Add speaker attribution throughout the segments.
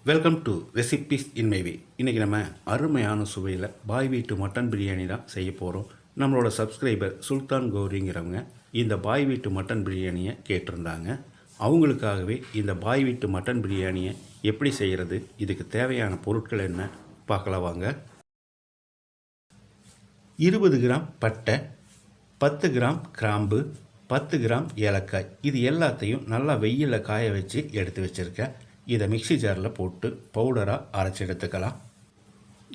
Speaker 1: Welcome to recipes in my way. இன்றைக்கி நம்ம அருமையான சுவையில் பாய் வீட்டு மட்டன் பிரியாணி தான் செய்ய போகிறோம். நம்மளோட சப்ஸ்கிரைபர் சுல்தான் கௌரிங்கிறவங்க இந்த பாய் வீட்டு மட்டன் பிரியாணியை கேட்டிருந்தாங்க. அவங்களுக்காகவே இந்த பாய் வீட்டு மட்டன் பிரியாணியை எப்படி செய்கிறது, இதுக்கு தேவையான பொருட்கள் என்ன பார்க்கலாம் வாங்க. 20 கிராம் பட்டை, 10 கிராம் கிராம்பு, 10 கிராம் ஏலக்காய், இது எல்லாத்தையும் நல்லா வெயிலில் காய வச்சு எடுத்து வச்சுருக்கேன். இதை மிக்சி ஜாரில் போட்டு பவுடராக அரைச்சி எடுத்துக்கலாம்.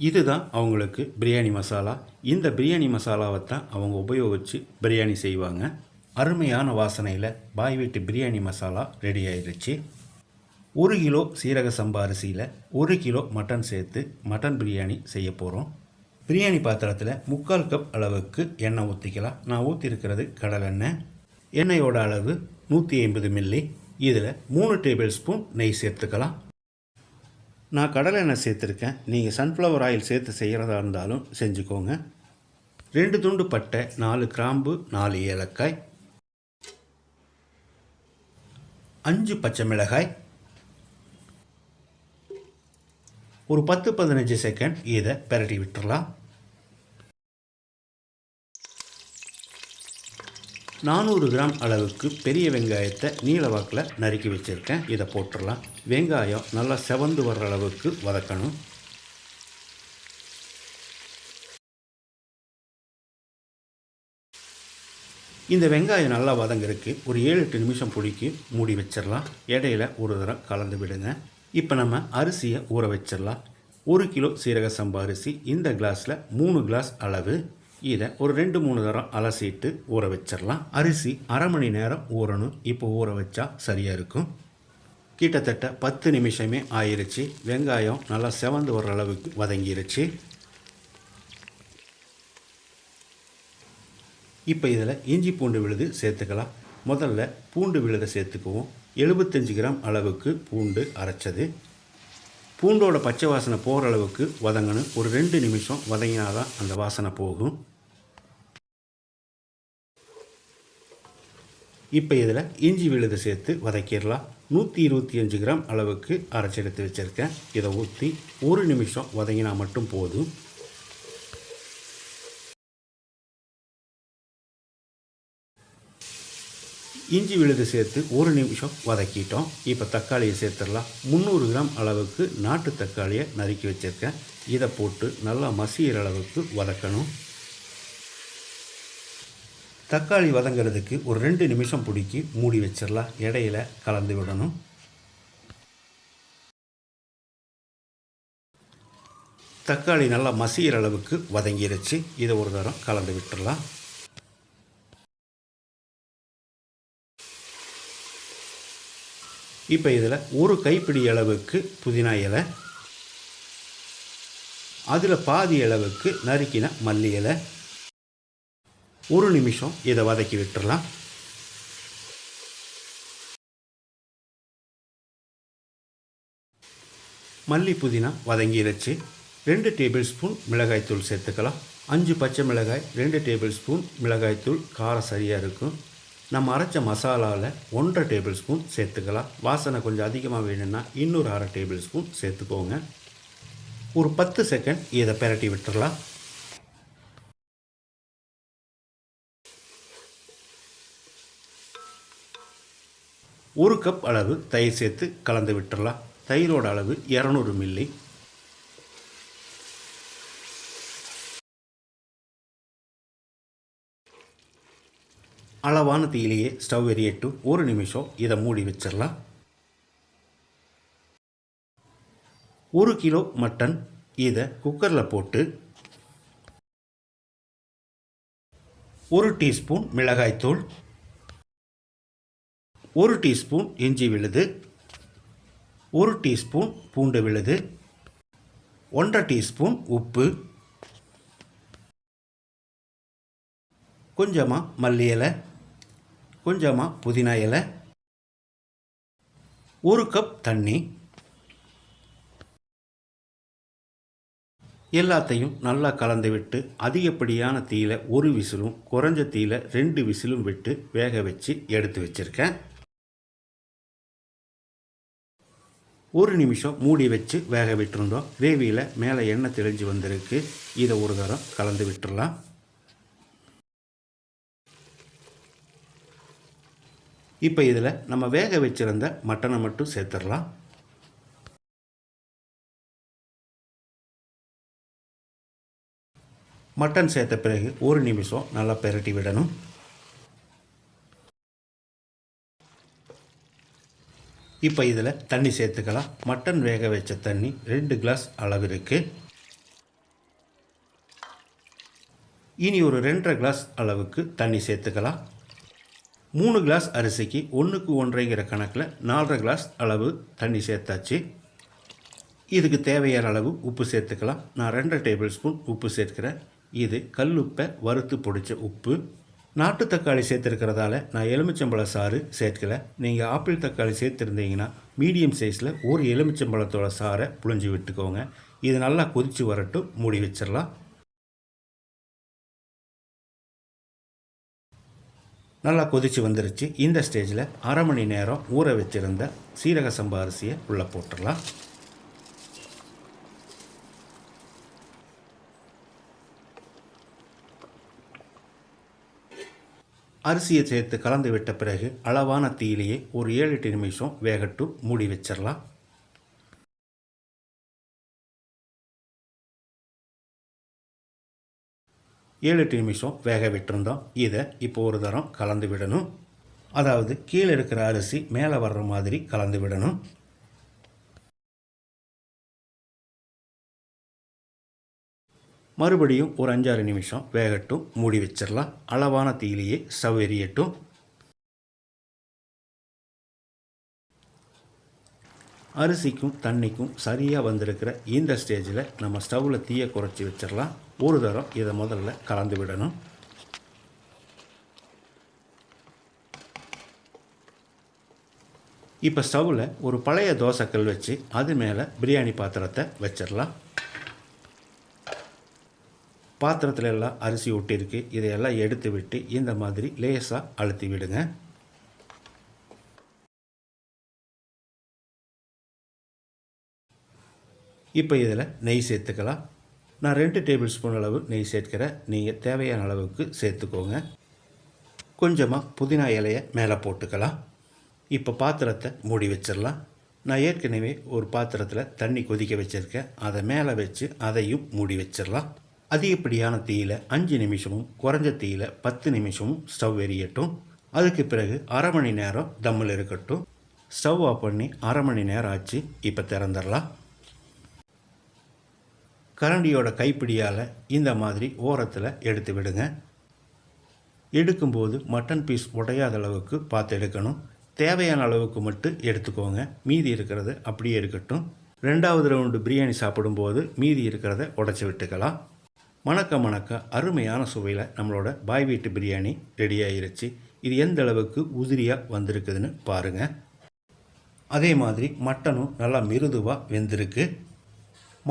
Speaker 1: இதுதான் அவங்களுக்கு பிரியாணி மசாலா. இந்த பிரியாணி மசாலாவை தான் அவங்க உபயோகித்து பிரியாணி செய்வாங்க. அருமையான வாசனையில் பாய் வீட்டு பிரியாணி மசாலா ரெடி ஆயிடுச்சு. 1 கிலோ சீரக சம்பா அரிசியில் 1 கிலோ மட்டன் சேர்த்து மட்டன் பிரியாணி செய்ய போகிறோம். பிரியாணி பாத்திரத்தில் 3/4 கப் அளவுக்கு எண்ணெய் ஊற்றிக்கலாம். நான் ஊற்றிருக்கிறது கடலெண்ணெய். எண்ணெயோட அளவு 150 மில்லி. இதில் 3 டேபிள் ஸ்பூன் நெய் சேர்த்துக்கலாம். நான் கடலை எண்ணெய் சேர்த்துருக்கேன். நீங்கள் சன்ஃப்ளவர் ஆயில் சேர்த்து செய்கிறதா இருந்தாலும் செஞ்சுக்கோங்க. 2 துண்டு பட்டை, 4 கிராம்பு, 4 ஏலக்காய், 5 பச்சை மிளகாய், ஒரு 10-15 செகண்ட் இதை பெரட்டி விட்டுறலாம். 400 கிராம் அளவுக்கு பெரிய வெங்காயத்தை நீல வாக்கில் நறுக்கி வச்சுருக்கேன். இதை போட்டுடலாம். வெங்காயம் நல்லா செவந்து வர்ற அளவுக்கு வதக்கணும். இந்த வெங்காயம் நல்லா வதங்கிறதுக்கு ஒரு 7-8 நிமிஷம் பிடிக்கி மூடி வச்சிடலாம். இடையில ஒரு தரம் கலந்து விடுங்க. இப்போ நம்ம அரிசியை ஊற வச்சிடலாம். 1 கிலோ சீரக சம்பா அரிசி இந்த கிளாஸில் 3 கிளாஸ் அளவு. இதை ஒரு 2-3 தரம் அலசிட்டு ஊற வச்சிடலாம். அரிசி அரை மணி நேரம் ஊறணும். இப்போ ஊற வச்சா சரியாக இருக்கும். கிட்டத்தட்ட 10 நிமிஷமே ஆயிடுச்சு. வெங்காயம் நல்லா செவந்து வர்ற அளவுக்கு வதங்கிருச்சு. இப்போ இதில் இஞ்சி பூண்டு விழுது சேர்த்துக்கலாம். முதல்ல பூண்டு விழுதை சேர்த்துக்குவோம். 75 கிராம் அளவுக்கு பூண்டு அரைச்சது. பூண்டோட பச்சை வாசனை போகிற அளவுக்கு வதங்கணும். ஒரு 2 நிமிஷம் வதங்கினாதான் அந்த வாசனை போகும். இப்போ இதில் இஞ்சி விழுதை சேர்த்து வதக்கிடலாம். 125 கிராம் அளவுக்கு அரைச்சி எடுத்து வச்சுருக்கேன். இதை ஊற்றி 1 நிமிஷம் வதங்கினா மட்டும் போதும். இஞ்சி விழுது சேர்த்து 1 நிமிஷம் வதக்கிட்டோம். இப்போ தக்காளியை சேர்த்துடலாம். 300 கிராம் அளவுக்கு நாட்டு தக்காளியை நறுக்கி வச்சுருக்கேன். இதை போட்டு நல்லா மசிகிற அளவுக்கு வதக்கணும். தக்காளி வதங்கிறதுக்கு ஒரு 2 நிமிஷம் பிடிக்கி மூடி வச்சிடலாம். இடையில கலந்து விடணும். தக்காளி நல்லா மசிகிற அளவுக்கு வதங்கிருச்சு. இதை ஒரு தரம் கலந்து விட்டுடலாம். இப்போ இதில் ஒரு கைப்பிடி அளவுக்கு புதினா இலை, அதில் பாதி அளவுக்கு நறுக்கின மல்லி இலை, 1 நிமிஷம் இதை வதக்கி விட்டுறலாம். மல்லி புதினா வதங்கிருச்சு. 2 டேபிள் ஸ்பூன் மிளகாய்த்தூள் சேர்த்துக்கலாம். 5 பச்சை மிளகாய், 2 டேபிள் ஸ்பூன் மிளகாய்த்தூள், காரம் சரியாக இருக்கும். நம்ம அரைச்ச மசாலாவில் 1.5 டேபிள் ஸ்பூன் சேர்த்துக்கலாம். வாசனை கொஞ்சம் அதிகமாக வேணும்னா இன்னொரு 1/2 டேபிள் ஸ்பூன் சேர்த்துக்கோங்க. ஒரு 10 செகண்ட் இதை பெரட்டி விட்டுறலாம். ஒரு கப் அளவு தயிர் சேர்த்து கலந்து விட்டுறலாம். தயிரோட அளவு 200 மில்லி. அளவான தீயிலேயே ஸ்டவ் எரியட்டு. 1 நிமிஷம் இதை மூடி வச்சிடலாம். 1 கிலோ மட்டன் இதை குக்கரில் போட்டு 1 டீஸ்பூன் மிளகாய்த்தூள், 1 டீஸ்பூன் இஞ்சி விழுது, 1 டீஸ்பூன் பூண்டு விழுது, 1/2 டீஸ்பூன் உப்பு, கொஞ்சமாக மல்லி இலை, கொஞ்சமாக புதினா இலை, 1 கப் தண்ணி. எல்லாத்தையும் நல்லா கலந்து விட்டு அதிகப்படியான தீயில 1 விசிலும் குறைஞ்ச தீயில 2 விசிலும் விட்டு வேக வச்சு எடுத்து வச்சுருக்கேன். 1 நிமிஷம் மூடி வச்சு வேக விட்டுருந்தோம். கிரேவியில் மேலே எண்ணெய் தெளிஞ்சு வந்திருக்கு. இதை ஒரு தரம் கலந்து விட்டுடலாம். இப்போ இதில் நம்ம வேக வச்சுருந்த மட்டனை மட்டும் சேர்த்துடலாம். மட்டன் சேர்த்த பிறகு 1 நிமிஷம் நல்லா பெரட்டி விடணும். இப்போ இதில் தண்ணி சேர்த்துக்கலாம். மட்டன் வேக வச்ச தண்ணி 2 கிளாஸ் அளவு இருக்குது. இனி ஒரு 2.5 கிளாஸ் அளவுக்கு தண்ணி சேர்த்துக்கலாம். 3 கிளாஸ் அரிசிக்கு 1க்கு 1.5 கணக்கில் 4.5 கிளாஸ் அளவு தண்ணி சேர்த்தாச்சு. இதுக்கு தேவையான அளவு உப்பு சேர்த்துக்கலாம். நான் 2 டேபிள் ஸ்பூன் உப்பு சேர்க்கிறேன். இது கல்லுப்பை வறுத்து பொடிச்ச உப்பு. நாட்டு தக்காளி சேர்த்துருக்கிறதால நான் எலுமிச்சம்பழ சாறு சேர்க்கலை. நீங்கள் ஆப்பிள் தக்காளி சேர்த்துருந்தீங்கன்னா மீடியம் சைஸில் ஒரு எலுமிச்சம்பழத்தோட சாறை புழிஞ்சு விட்டுக்கோங்க. இது நல்லா கொதித்து வரட்டும். மூடி வச்சிடலாம். நல்லா கொதித்து வந்துருச்சு. இந்த ஸ்டேஜில் 1/2 மணி நேரம் ஊற வச்சுருந்த சீரக சம்பா அரிசியை உள்ளே போட்டுடலாம். அரிசியை சேர்த்து கலந்து விட்ட பிறகு அளவான தீயிலேயே ஒரு 7-8 நிமிஷம் வேகட்டும். மூடி வச்சிடலாம். ஏழு 8 நிமிஷம் வேக விட்டுருந்தோம். இதை இப்போ ஒரு தரம் கலந்து விடணும். அதாவது கீழே இருக்கிற அரிசி மேலே வர்ற மாதிரி கலந்து விடணும். மறுபடியும் ஒரு 5-6 நிமிஷம் வேகட்டும். மூடி வச்சிடலாம். அளவான தீயிலேயே ஸ்டவ் எரியட்டும். அரிசிக்கும் தண்ணிக்கும் சரியாக வந்திருக்கிற இந்த ஸ்டேஜில் நம்ம ஸ்டவ்வில் தீயை குறைச்சி வச்சிடலாம். ஒரு தரம் இதை முதல்ல கலந்து விடணும். இப்போ ஸ்டவ்வில் ஒரு பழைய தோசைக்கல் வச்சு அது மேலே பிரியாணி பாத்திரத்தை வச்சிடலாம். பாத்திரத்தில் எல்லாம் அரிசி ஒட்டியிருக்கு. இதையெல்லாம் எடுத்து விட்டு இந்த மாதிரி லேசாக அழுத்தி விடுங்க. இப்போ இதில் நெய் சேர்த்துக்கலாம். நான் 2 டேபிள் ஸ்பூன் அளவு நெய் சேர்க்கிறேன். நீங்கள் தேவையான அளவுக்கு சேர்த்துக்கோங்க. கொஞ்சமாக புதினா இலையை மேலே போட்டுக்கலாம். இப்போ பாத்திரத்தை மூடி வச்சிடலாம். நான் ஏற்கனவே ஒரு பாத்திரத்தில் தண்ணி கொதிக்க வச்சுருக்கேன். அதை மேலே வச்சு அதையும் மூடி வச்சிடலாம். அதிகப்படியான தீயில் 5 நிமிஷமும் குறைஞ்ச தீயில் 10 நிமிஷமும் ஸ்டவ் எரியட்டும். அதுக்கு பிறகு 1/2 மணி நேரம் தம்மில் இருக்கட்டும். ஸ்டவ் ஆஃப் பண்ணி 1/2 மணி நேரம் ஆச்சு. இப்போ திறந்துடலாம். கரண்டியோட கைப்பிடியால் இந்த மாதிரி ஓரத்தில் எடுத்து விடுங்க. எடுக்கும்போது மட்டன் பீஸ் உடையாத அளவுக்கு பார்த்து எடுக்கணும். தேவையான அளவுக்கு மட்டும் எடுத்துக்கோங்க. மீதி இருக்கிறது அப்படியே இருக்கட்டும். 2வது ரவுண்டு பிரியாணி சாப்பிடும்போது மீதி இருக்கிறத உடச்சி விட்டுக்கலாம். மணக்க அருமையான சுவையில் நம்மளோட பாய் வீட்டு பிரியாணி ரெடி ஆகிருச்சு. இது எந்த அளவுக்கு உதிரியாக வந்திருக்குதுன்னு பாருங்கள். அதே மாதிரி மட்டனும் நல்லா மிருதுவாக வெந்திருக்கு.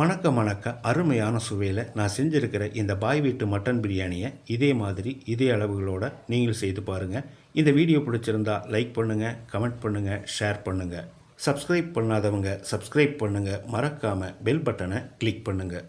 Speaker 1: மணக்க அருமையான சுவையில் நான் செஞ்சுருக்கிற இந்த பாய் வீட்டு மட்டன் பிரியாணியை இதே மாதிரி இதே அளவுகளோடு நீங்கள் செய்து பாருங்கள். இந்த வீடியோ பிடிச்சிருந்தா லைக் பண்ணுங்கள், கமெண்ட் பண்ணுங்கள், ஷேர் பண்ணுங்கள். சப்ஸ்கிரைப் பண்ணாதவங்க சப்ஸ்கிரைப் பண்ணுங்கள். மறக்காமல் பெல் பட்டனை கிளிக் பண்ணுங்கள்.